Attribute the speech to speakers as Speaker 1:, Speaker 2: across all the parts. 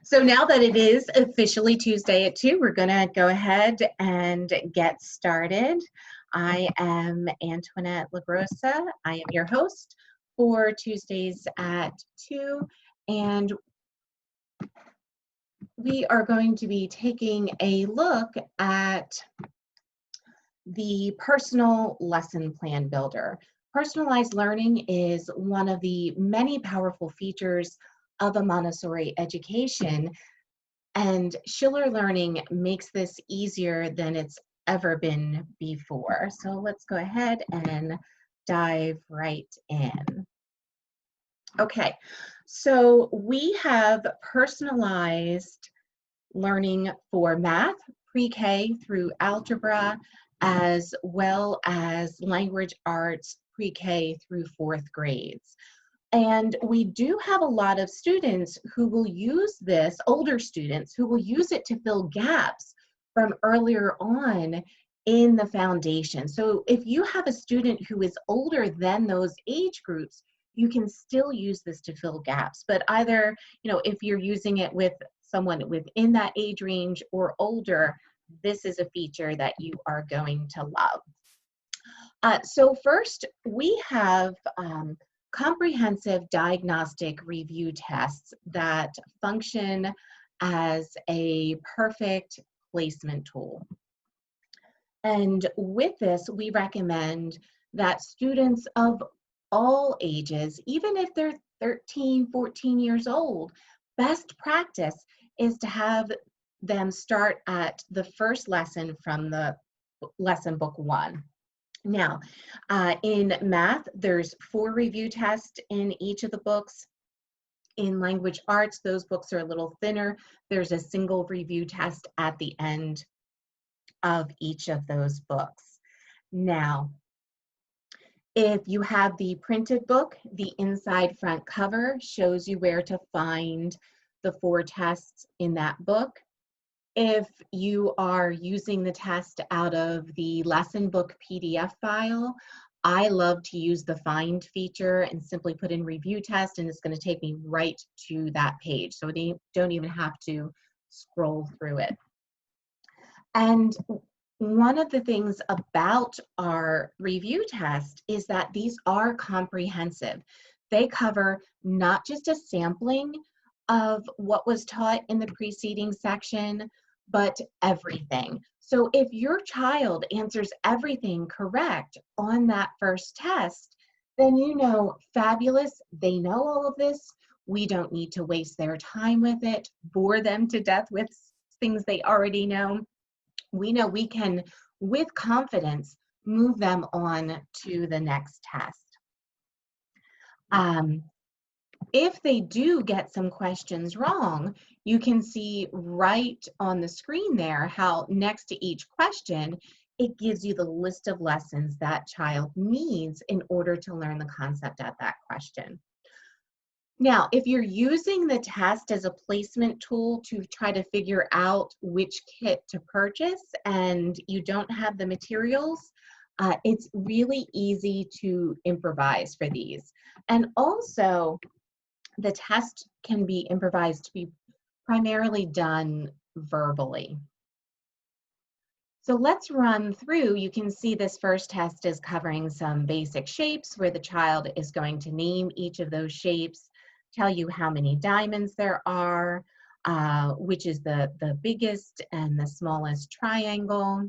Speaker 1: So now that it is officially Tuesday at 2, we're going to go ahead and get started. I am Antoinette LaGrossa. I am your host for Tuesdays at 2, and we are going to be taking a look at the personal lesson plan builder. Personalized learning is one of the many powerful features of a Montessori education, and ShillerLearning makes this easier than it's ever been before. So let's go ahead and dive right in. Okay, so we have personalized learning for math, pre-K through algebra, as well as language arts, pre-K through 4th grades. And we do have a lot of students who will use this, older students, who will use it to fill gaps from earlier on in the foundation. So if you have a student who is older than those age groups, you can still use this to fill gaps. But either, if you're using it with someone within that age range or older, this is a feature that you are going to love. So first, we have comprehensive diagnostic review tests that function as a perfect placement tool. And with this, we recommend that students of all ages, even if they're 13, 14 years old, best practice is to have them start at the first lesson from the lesson book 1. Now, in math, there's 4 review tests in each of the books. In language arts, those books are a little thinner. There's a single review test at the end of each of those books. Now, if you have the printed book, the inside front cover shows you where to find the 4 tests in that book. If you are using the test out of the lesson book PDF file, I love to use the find feature and simply put in review test, and it's going to take me right to that page. So they don't even have to scroll through it. And one of the things about our review test is that these are comprehensive. They cover not just a sampling of what was taught in the preceding section, but everything. So if your child answers everything correct on that first test, then fabulous, they know all of this. We don't need to waste their time with it, bore them to death with things they already know. We know we can, with confidence, move them on to the next test. If they do get some questions wrong, you can see right on the screen there how next to each question, it gives you the list of lessons that child needs in order to learn the concept at that question. Now, if you're using the test as a placement tool to try to figure out which kit to purchase and you don't have the materials, it's really easy to improvise for these. And also, the test can be improvised to be primarily done verbally. So let's run through. You can see this first test is covering some basic shapes where the child is going to name each of those shapes, tell you how many diamonds there are, which is the biggest and the smallest triangle,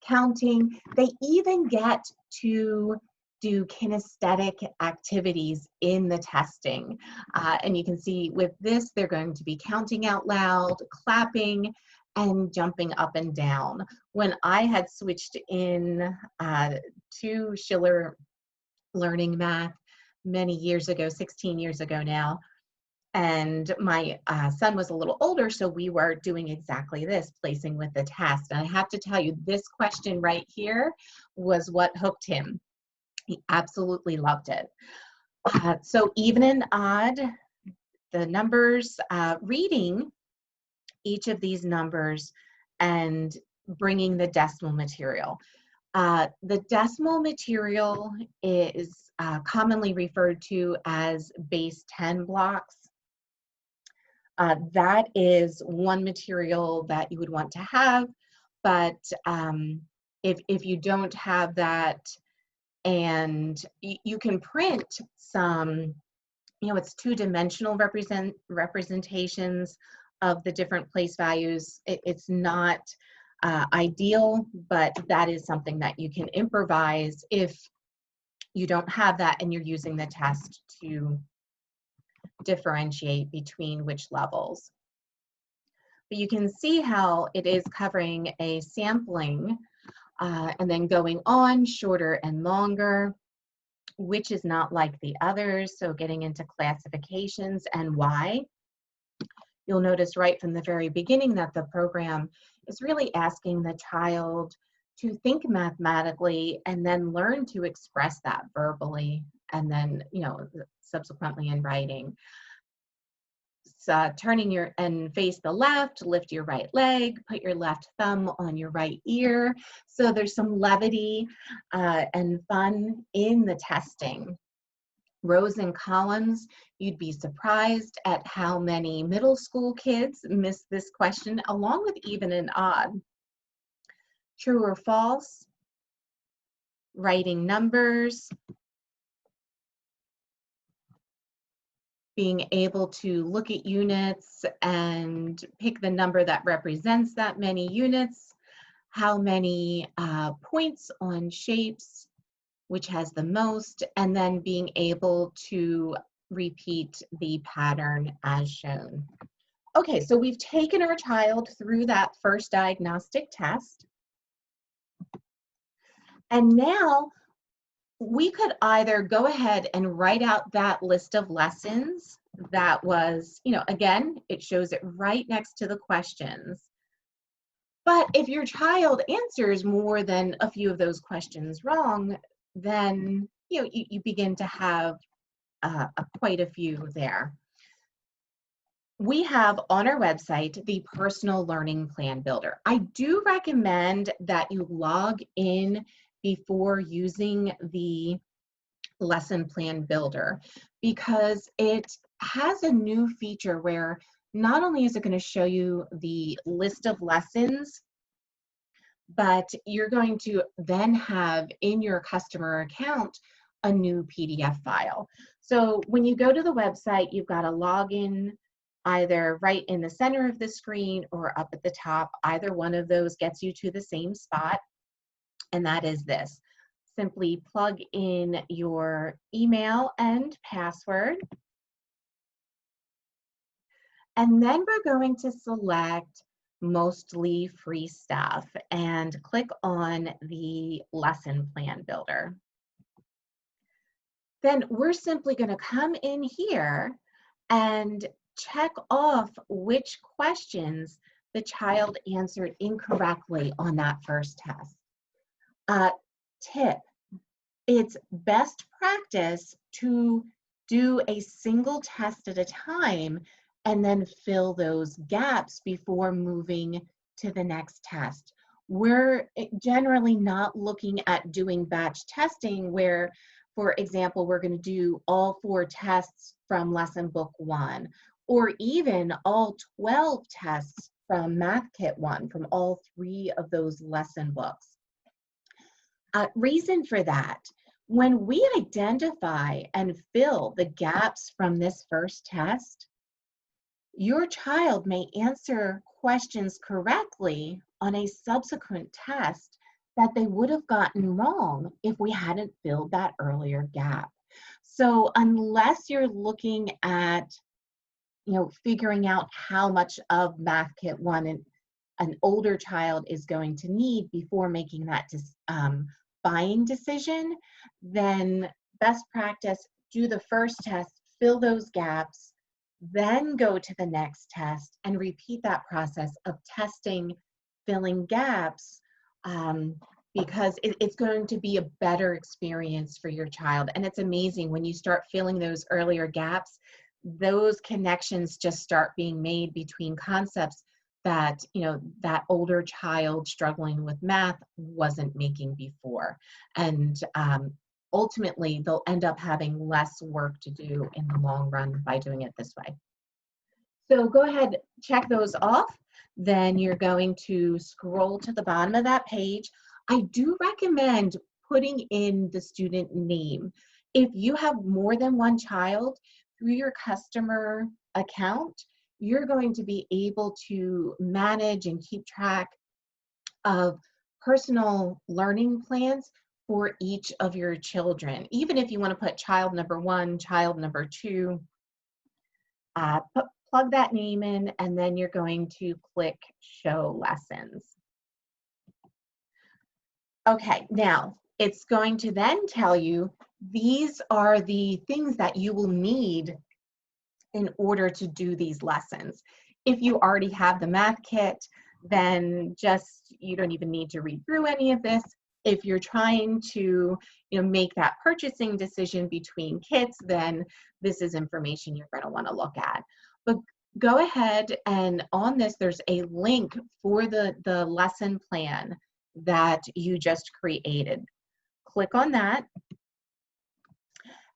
Speaker 1: counting. They even get to do kinesthetic activities in the testing. And you can see with this, they're going to be counting out loud, clapping, and jumping up and down. When I had switched in to ShillerLearning Math many years ago, 16 years ago now, and my son was a little older, so we were doing exactly this, placing with the test. And I have to tell you, this question right here was what hooked him. He absolutely loved it. So even and odd, the numbers, reading each of these numbers and bringing the decimal material. The decimal material is commonly referred to as base 10 blocks. That is one material that you would want to have, but if you don't have that, and you can print some, it's two-dimensional representations of the different place values. It's not ideal, but that is something that you can improvise if you don't have that and you're using the test to differentiate between which levels. But you can see how it is covering a sampling and then going on shorter and longer, which is not like the others. So getting into classifications and why. You'll notice right from the very beginning that the program is really asking the child to think mathematically and then learn to express that verbally and then, subsequently in writing. So turning and face the left, lift your right leg, put your left thumb on your right ear. So there's some levity and fun in the testing. Rows and columns, you'd be surprised at how many middle school kids miss this question, along with even and odd. True or false, writing numbers, being able to look at units and pick the number that represents that many units, how many points on shapes, which has the most, and then being able to repeat the pattern as shown. Okay, so we've taken our child through that first diagnostic test. And now we could either go ahead and write out that list of lessons that was, again, it shows it right next to the questions. But if your child answers more than a few of those questions wrong, then you begin to have quite a few there. We have on our website the Personal Learning Plan Builder. I do recommend that you log in before using the Lesson Plan Builder, because it has a new feature where not only is it going to show you the list of lessons, but you're going to then have in your customer account a new PDF file. So when you go to the website, you've got a login either right in the center of the screen or up at the top. Either one of those gets you to the same spot, and that is this. Simply plug in your email and password, and then we're going to select mostly free stuff and click on the Lesson Plan Builder. Then we're simply going to come in here and check off which questions the child answered incorrectly on that first test. Tip, it's best practice to do a single test at a time and then fill those gaps before moving to the next test. We're generally not looking at doing batch testing where, for example, we're going to do all 4 tests from lesson book 1, or even all 12 tests from Math Kit 1, from all 3 of those lesson books. Reason for that, when we identify and fill the gaps from this first test, your child may answer questions correctly on a subsequent test that they would have gotten wrong if we hadn't filled that earlier gap. So unless you're looking at, figuring out how much of Math Kit 1 an older child is going to need before making that buying decision, then best practice, do the first test, fill those gaps, then go to the next test and repeat that process of testing, filling gaps, because it's going to be a better experience for your child. And it's amazing when you start filling those earlier gaps, those connections just start being made between concepts that, that older child struggling with math wasn't making before. And ultimately, they'll end up having less work to do in the long run by doing it this way. So go ahead, check those off. Then you're going to scroll to the bottom of that page. I do recommend putting in the student name. If you have more than one child, through your customer account, you're going to be able to manage and keep track of personal learning plans for each of your children. Even if you want to put child number 1, child number 2, plug that name in, and then you're going to click Show Lessons. Okay, now it's going to then tell you these are the things that you will need in order to do these lessons. If you already have the math kit, then you don't even need to read through any of this. If you're trying to make that purchasing decision between kits, then this is information you're going to want to look at. But go ahead, and on this there's a link for the lesson plan that you just created. Click on that,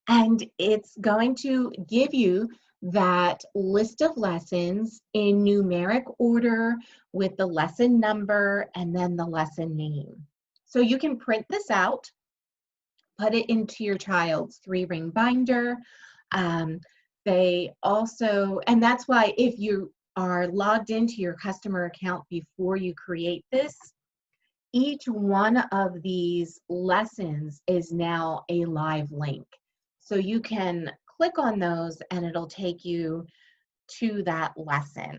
Speaker 1: and it's going to give you that list of lessons in numeric order with the lesson number and then the lesson name. So you can print this out, put it into your child's 3-ring binder. They also, and that's why if you are logged into your customer account before you create this, each one of these lessons is now a live link. So you can click on those and it'll take you to that lesson.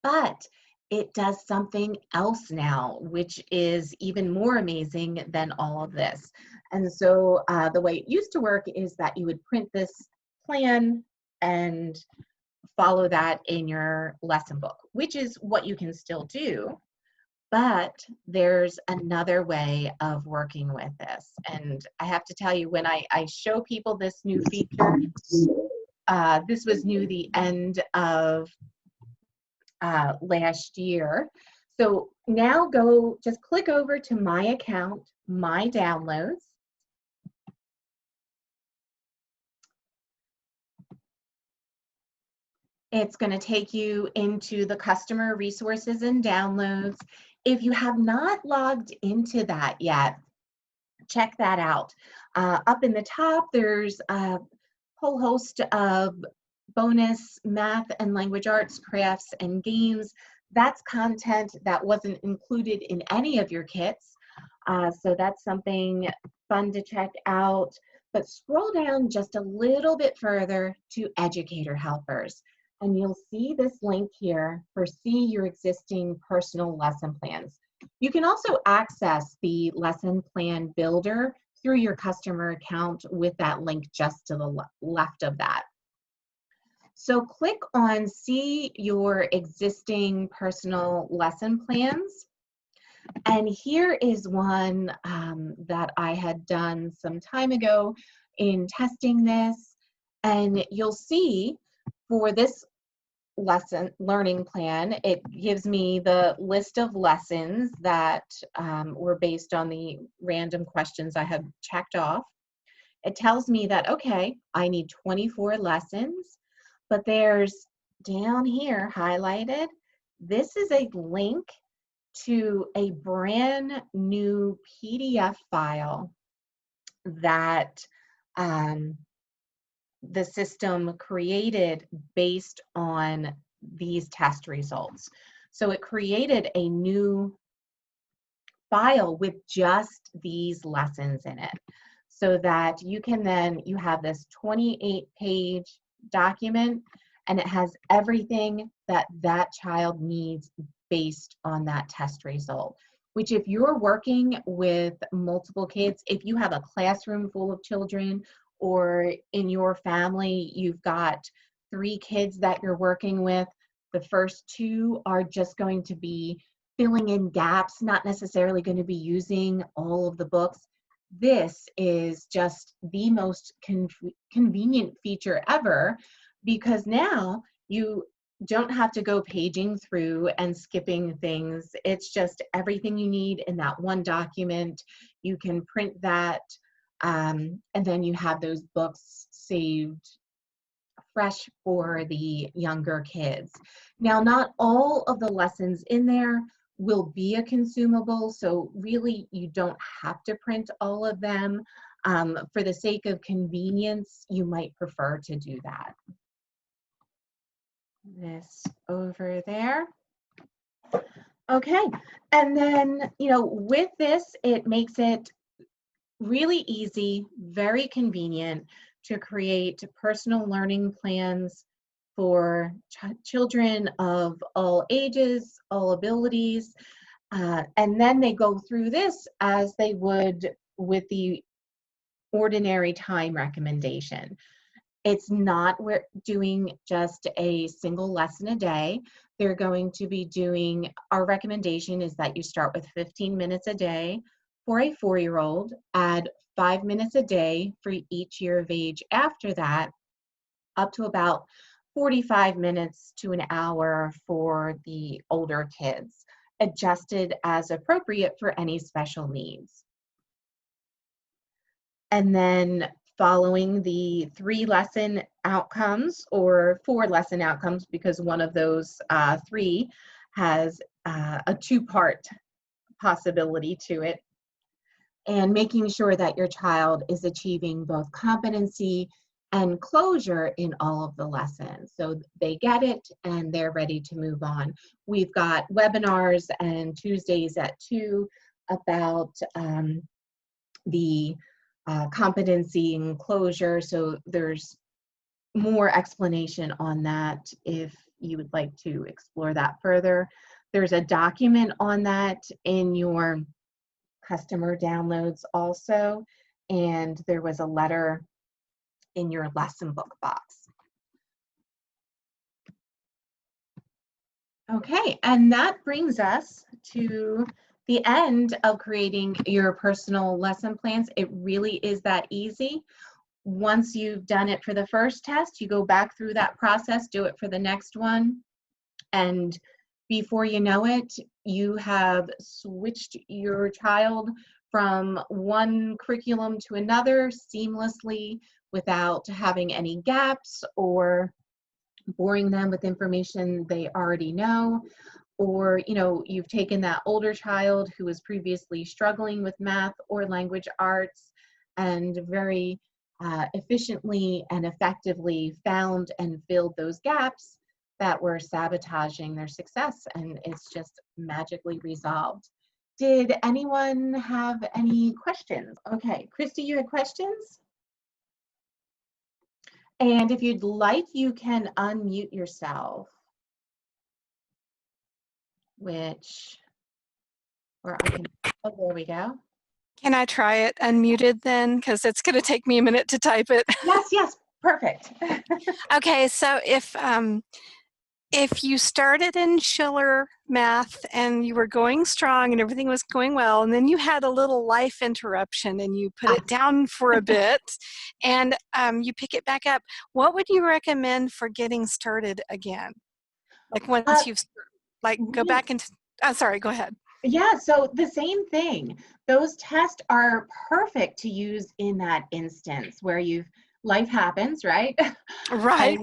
Speaker 1: But it does something else now, which is even more amazing than all of this. And so the way it used to work is that you would print this plan and follow that in your lesson book, which is what you can still do. But there's another way of working with this. And I have to tell you, when I show people this new feature, this was new the end of last year. So now just click over to my account, my downloads. It's going to take you into the customer resources and downloads. If you have not logged into that yet, check that out. Up in the top, there's a whole host of bonus math and language arts, crafts, and games. That's content that wasn't included in any of your kits. So that's something fun to check out. But scroll down just a little bit further to educator helpers. And you'll see this link here for See Your Existing Personal Lesson Plans. You can also access the lesson plan builder through your customer account with that link just to the left of that. So click on See Your Existing Personal Lesson Plans. And here is one that I had done some time ago in testing this. And you'll see for this learning plan, it gives me the list of lessons that were based on the random questions I had checked off. It tells me that, okay, I need 24 lessons, but there's down here highlighted, this is a link to a brand new PDF file that the system created based on these test results. So it created a new file with just these lessons in it, so that you have this 28-page document, and it has everything that that child needs based on that test result. Which, if you're working with multiple kids, if you have a classroom full of children, or in your family you've got 3 kids that you're working with, the first 2 are just going to be filling in gaps, not necessarily going to be using all of the books. This is just the most convenient feature ever, because now you don't have to go paging through and skipping things. It's just everything you need in that one document. You can print that, and then you have those books saved fresh for the younger kids. Now, not all of the lessons in there will be a consumable, so really you don't have to print all of them. For the sake of convenience, you might prefer to do that. This over there. Okay, and then, with this, it makes it really easy, very convenient to create personal learning plans for children of all ages, all abilities, and then they go through this as they would with the ordinary time recommendation. It's not we're doing just a single lesson a day. They're going to be doing, our recommendation is that you start with 15 minutes a day for a 4-year-old, add 5 minutes a day for each year of age after that, up to about 45 minutes to an hour for the older kids, adjusted as appropriate for any special needs. And then following the 3 lesson outcomes or 4 lesson outcomes, because one of those 3 has a 2-part possibility to it, and making sure that your child is achieving both competency and closure in all of the lessons. So they get it and they're ready to move on. We've got webinars and Tuesdays at 2 about the competency and closure. So there's more explanation on that if you would like to explore that further. There's a document on that in your customer downloads also, and there was a letter in your lesson book box. Okay, and that brings us to the end of creating your personal lesson plans. It really is that easy. Once you've done it for the first test, you go back through that process, do it for the next one, and before you know it, you have switched your child from one curriculum to another seamlessly without having any gaps or boring them with information they already know. Or, you've taken that older child who was previously struggling with math or language arts and very efficiently and effectively found and filled those gaps that were sabotaging their success, and it's just magically resolved. Did anyone have any questions? Okay, Christy, you had questions? And if you'd like, you can unmute yourself, or I can, oh, there we go.
Speaker 2: Can I try it unmuted then? Because it's going to take me a minute to type it.
Speaker 1: Yes, perfect.
Speaker 2: Okay, so if you started in Schiller Math and you were going strong and everything was going well, and then you had a little life interruption and you put it down for a bit and you pick it back up, what would you recommend for getting started again? Like once you've, go back into, sorry, go ahead.
Speaker 1: Yeah, so the same thing. Those tests are perfect to use in that instance where life happens, right?
Speaker 2: Right.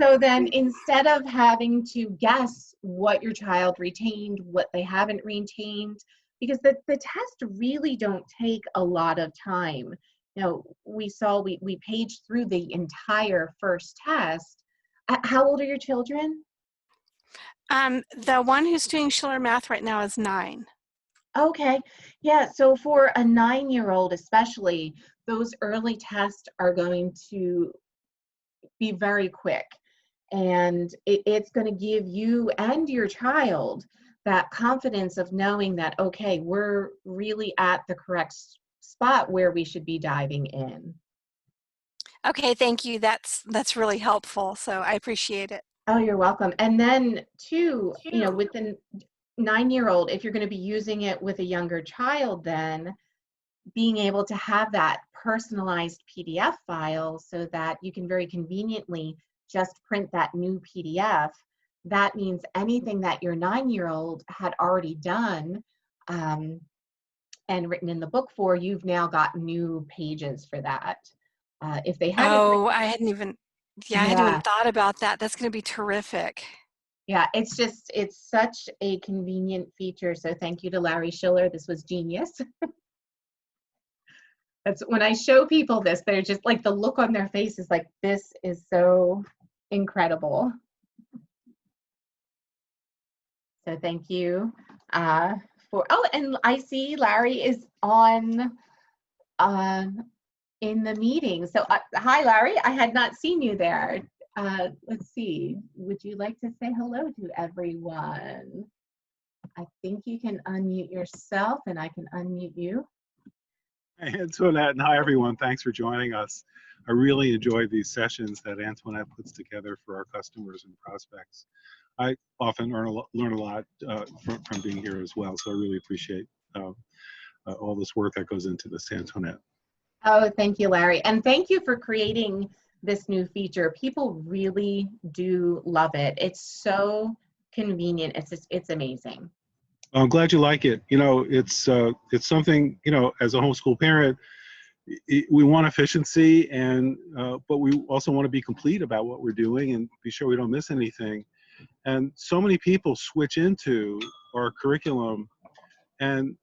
Speaker 1: So then instead of having to guess what your child retained, what they haven't retained, because the tests really don't take a lot of time. We paged through the entire first test. How old are your children?
Speaker 2: The one who's doing Schiller Math right now is 9.
Speaker 1: Okay, yeah, so for a 9-year-old especially, those early tests are going to be very quick, and it's going to give you and your child that confidence of knowing that, okay, we're really at the correct spot where we should be diving in.
Speaker 2: Okay, thank you. That's really helpful, so I appreciate it.
Speaker 1: Oh, you're welcome. And then too, with the 9-year-old, if you're going to be using it with a younger child, then being able to have that personalized PDF file so that you can very conveniently just print that new PDF. That means anything that your 9-year-old had already done and written in the book for, you've now got new pages for that. If they haven't,
Speaker 2: oh, I hadn't even. Yeah, I hadn't even
Speaker 1: Yeah.
Speaker 2: thought about that. That's going to be terrific.
Speaker 1: Yeah, it's such a convenient feature. So thank you to Larry Schiller. This was genius. That's when I show people this, they're just like, the look on their face is like, this is so incredible. So thank you oh, and I see Larry is on in the meeting. So hi, Larry. I had not seen you there. Let's see. Would you like to say hello to everyone? I think you can unmute yourself and I can unmute you.
Speaker 3: Hey, Antoinette, and hi everyone. Thanks for joining us. I really enjoyed these sessions that Antoinette puts together for our customers and prospects. I often learn a lot from being here as well, so I really appreciate all this work that goes into this, Antoinette.
Speaker 1: Oh, thank you, Larry. And thank you for creating this new feature. People really do love it. It's so convenient. It's amazing.
Speaker 3: I'm glad you like it. You know, it's something, you know, as a homeschool parent, we want efficiency, and but we also want to be complete about what we're doing and be sure we don't miss anything. And so many people switch into our curriculum, and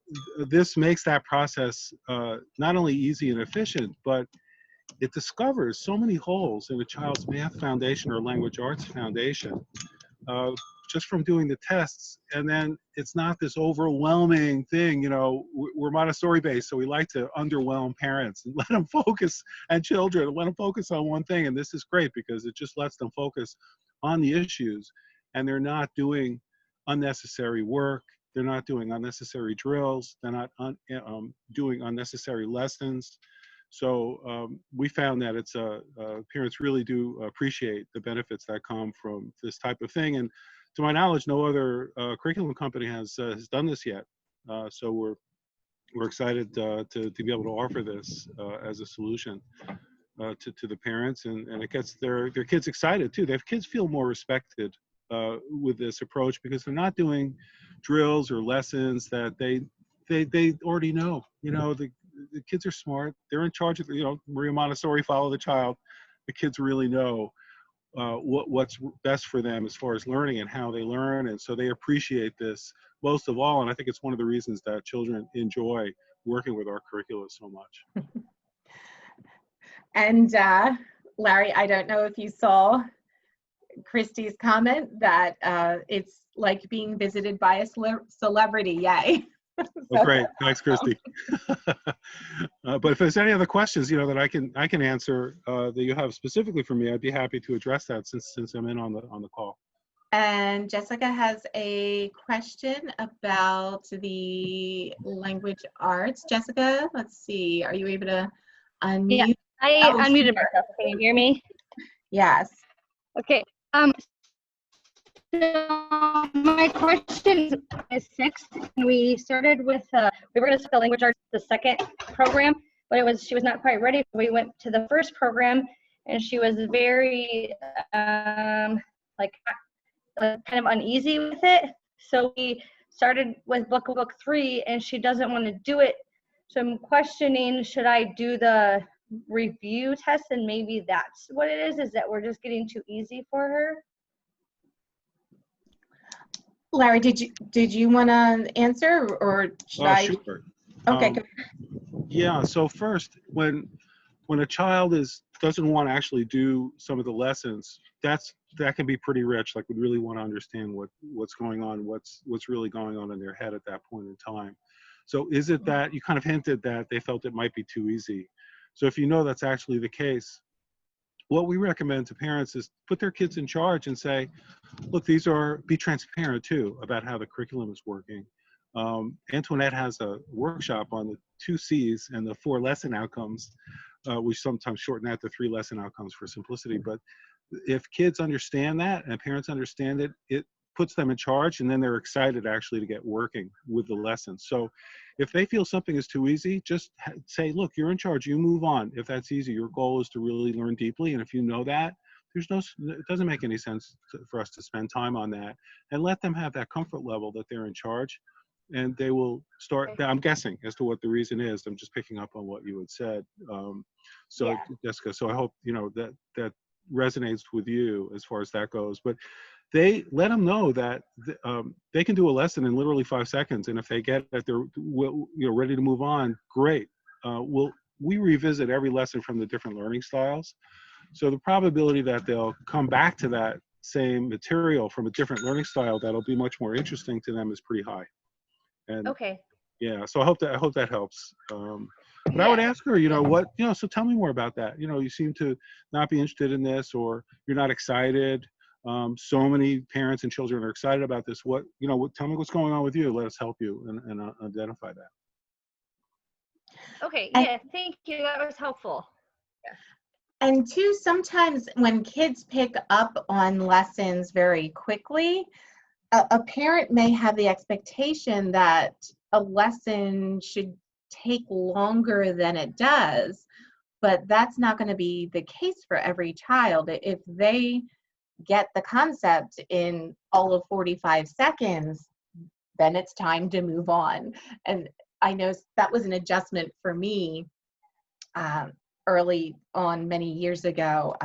Speaker 3: this makes that process not only easy and efficient, but it discovers so many holes in a child's math foundation or language arts foundation uh, just from doing the tests. And then it's not this overwhelming thing. You know, we're Montessori based, so we like to underwhelm parents and let them focus, and children, let them focus on one thing. And this is great because it just lets them focus on the issues, and they're not doing unnecessary work. They're not doing unnecessary drills. They're not doing unnecessary lessons. So we found that parents really do appreciate the benefits that come from this type of thing. And to my knowledge, no other curriculum company has done this yet. So we're excited to be able to offer this as a solution to the parents, and it gets their kids excited too. Their kids feel more respected with this approach because they're not doing drills or lessons that they already know. You know, the kids are smart. They're in charge of, you know, Maria Montessori, follow the child. The kids really know what's best for them as far as learning and how they learn, and so they appreciate this most of all. And I think it's one of the reasons that children enjoy working with our curricula so much.
Speaker 1: And Larry, I don't know if you saw Christy's comment that it's like being visited by a celebrity. Yay.
Speaker 3: Oh, great. Thanks, Christy. But if there's any other questions, you know, that I can answer that you have specifically for me, I'd be happy to address that since I'm in on the call.
Speaker 1: And Jessica has a question about the language arts. Jessica, let's see. Are you able to unmute?
Speaker 4: Yeah, I unmuted myself. Can you hear me?
Speaker 1: Yes.
Speaker 4: Okay. So my question is sixth. We started with we were going to start the language arts the second program, but she was not quite ready. We went to the first program, and she was very like kind of uneasy with it. So we started with book 3, and she doesn't want to do it. So I'm questioning, should I do the review test, and maybe that's what it is that we're just getting too easy for her?
Speaker 1: Larry, did you want to answer, or should I?
Speaker 3: Sure.
Speaker 1: Okay, good.
Speaker 3: Yeah. So first, when a child doesn't want to actually do some of the lessons, that can be pretty rich. Like, we really want to understand what's going on, what's really going on in their head at that point in time. So is it that you kind of hinted that they felt it might be too easy? So if you know that's actually the case, what we recommend to parents is put their kids in charge and say, look, be transparent too about how the curriculum is working. Antoinette has a workshop on the 2 C's and the 4 lesson outcomes. We sometimes shorten that to 3 lesson outcomes for simplicity. But if kids understand that and parents understand it, it puts them in charge, and then they're excited actually to get working with the lessons. So if they feel something is too easy, just say, look, you're in charge, you move on. If that's easy, your goal is to really learn deeply. And if you know that, it doesn't make any sense for us to spend time on that, and let them have that comfort level that they're in charge. And they will start, I'm guessing as to what the reason is. I'm just picking up on what you had said. So yeah. Jessica, so I hope, you know, that resonates with you as far as that goes. But they let them know that they can do a lesson in literally 5 seconds, and if they get that they're ready to move on, great. We revisit every lesson from the different learning styles, so the probability that they'll come back to that same material from a different learning style that'll be much more interesting to them is pretty high. And
Speaker 4: Okay.
Speaker 3: yeah, so I hope that helps. But I would ask her, so tell me more about that. You seem to not be interested in this, or you're not excited. So many parents and children are excited about this. Tell me what's going on with you. Let us help you and identify that.
Speaker 4: Okay.
Speaker 1: And-
Speaker 4: Yeah. Thank you. That was helpful.
Speaker 1: And two, sometimes when kids pick up on lessons very quickly, a parent may have the expectation that a lesson should take longer than it does, but that's not going to be the case for every child. If they get the concept in all of 45 seconds, then it's time to move on. And I know that was an adjustment for me early on many years ago,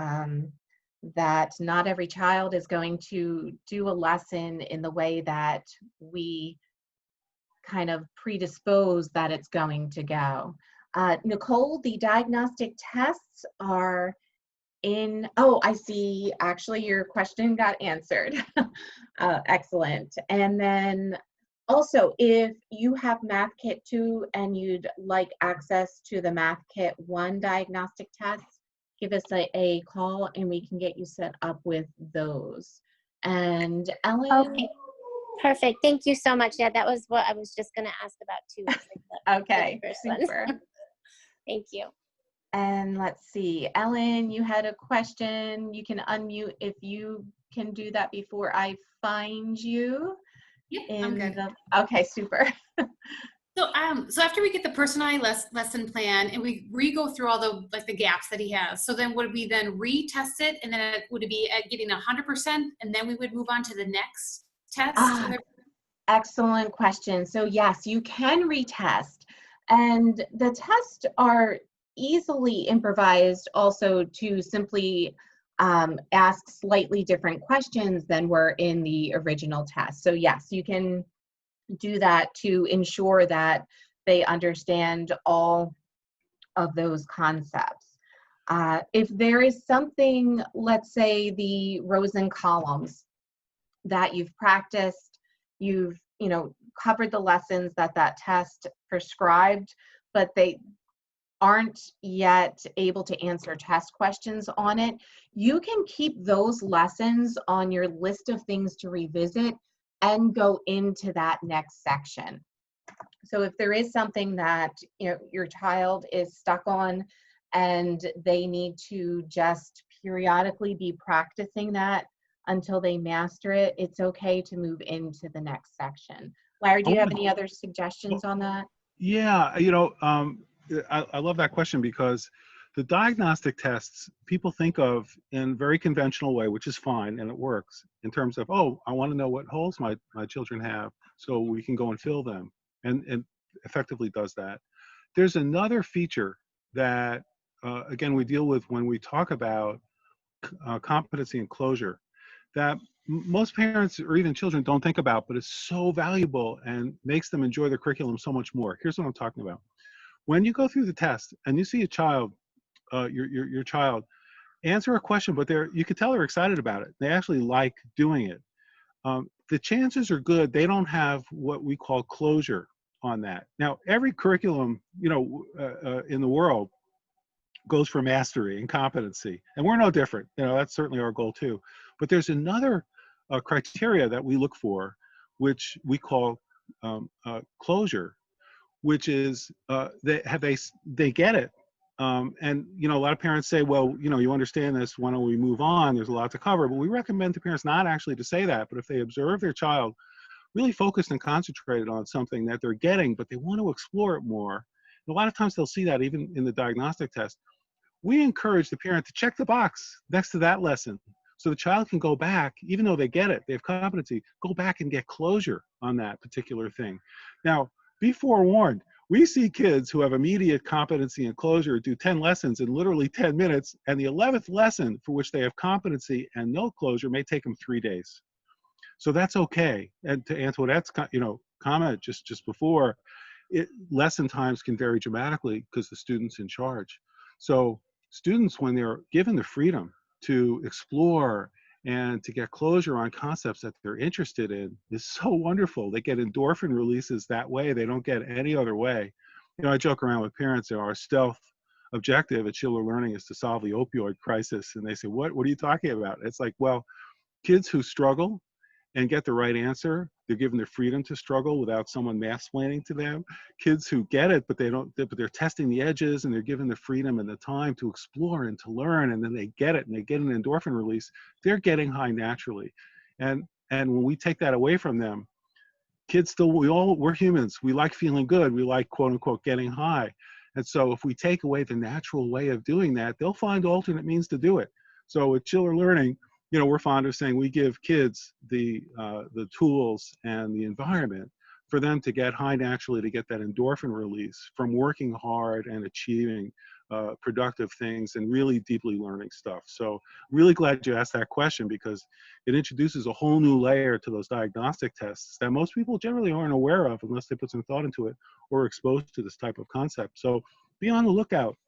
Speaker 1: that not every child is going to do a lesson in the way that we kind of predispose that it's going to go. Nicole, the diagnostic tests are in, I see, actually your question got answered. Excellent. And then also, if you have Math Kit 2 and you'd like access to the Math Kit 1 diagnostic tests, give us a call and we can get you set up with those. And Ellen?
Speaker 5: Okay, perfect. Thank you so much. Yeah, that was what I was just going to ask about too.
Speaker 1: Okay, super.
Speaker 5: Thank you.
Speaker 1: And let's see, Ellen, you had a question. You can unmute if you can do that before I find you.
Speaker 6: Yep, I'm good.
Speaker 1: Okay, super.
Speaker 6: So after we get the personalized lesson plan and we go through all the gaps that he has, so then would we then retest it, and then would it be at getting 100%, and then we would move on to the next test?
Speaker 1: Excellent question. So yes, you can retest, and the tests are easily improvised also to simply ask slightly different questions than were in the original test. So yes, you can do that to ensure that they understand all of those concepts. If there is something, let's say the rows and columns that you've practiced, you've covered the lessons that test prescribed, but they aren't yet able to answer test questions on it, you can keep those lessons on your list of things to revisit and go into that next section. So if there is something that your child is stuck on and they need to just periodically be practicing that until they master it, it's okay to move into the next section. Larry, do you have any other suggestions on that?
Speaker 3: Yeah, I love that question, because the diagnostic tests people think of in a very conventional way, which is fine and it works, in terms of, I want to know what holes my children have so we can go and fill them, and effectively does that. There's another feature that, again, we deal with when we talk about competency and closure, that most parents or even children don't think about, but it's so valuable and makes them enjoy the curriculum so much more. Here's what I'm talking about. When you go through the test and you see a child, your child, answer a question, but you can tell they're excited about it. They actually like doing it. The chances are good they don't have what we call closure on that. Now, every curriculum, in the world goes for mastery and competency, and we're no different. That's certainly our goal too. But there's another criteria that we look for, which we call closure, which is they get it. And a lot of parents say, well, you understand this, why don't we move on? There's a lot to cover. But we recommend to parents not actually to say that, but if they observe their child really focused and concentrated on something that they're getting, but they want to explore it more, and a lot of times they'll see that even in the diagnostic test, we encourage the parent to check the box next to that lesson so the child can go back, even though they get it, they have competency, go back and get closure on that particular thing. Now, be forewarned, We see kids who have immediate competency and closure do 10 lessons in literally 10 minutes, and the 11th lesson for which they have competency and no closure may take them 3 days. So that's okay. And to Antoinette's comment just before, lesson times can vary dramatically because the student's in charge. So students, when they're given the freedom to explore and to get closure on concepts that they're interested in, is so wonderful. They get endorphin releases that way they don't get any other way. I joke around with parents, our stealth objective at ShillerLearning is to solve the opioid crisis. And they say, what are you talking about? It's like, well, kids who struggle and get the right answer, they're given the freedom to struggle without someone mansplaining to them. Kids who get it, but they're testing the edges and they're given the freedom and the time to explore and to learn, and then they get it and they get an endorphin release, they're getting high naturally. And when we take that away from them, kids still, we're humans. We like feeling good. We like, quote unquote, getting high. And so if we take away the natural way of doing that, they'll find alternate means to do it. So with ShillerLearning, we're fond of saying we give kids the tools and the environment for them to get high naturally, to get that endorphin release from working hard and achieving productive things and really deeply learning stuff. So really glad you asked that question, because it introduces a whole new layer to those diagnostic tests that most people generally aren't aware of unless they put some thought into it or are exposed to this type of concept. So be on the lookout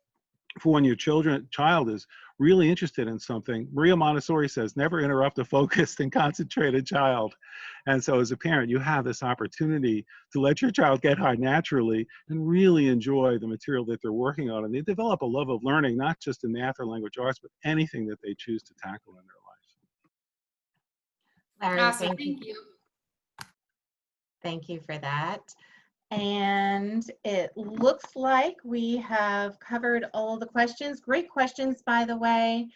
Speaker 3: for when your child is really interested in something. Maria Montessori says, never interrupt a focused and concentrated child. And so as a parent, you have this opportunity to let your child get high naturally and really enjoy the material that they're working on. And they develop a love of learning, not just in math or language arts, but anything that they choose to tackle in their life.
Speaker 1: Larry,
Speaker 6: Awesome. Thank you.
Speaker 1: Thank you for that. And it looks like we have covered all the questions. Great questions, by the way.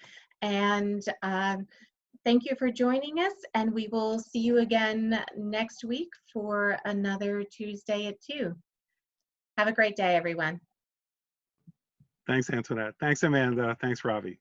Speaker 1: And thank you for joining us. And we will see you again next week for another Tuesday at 2. Have a great day, everyone.
Speaker 3: Thanks, Antoinette. Thanks, Amanda. Thanks, Ravi.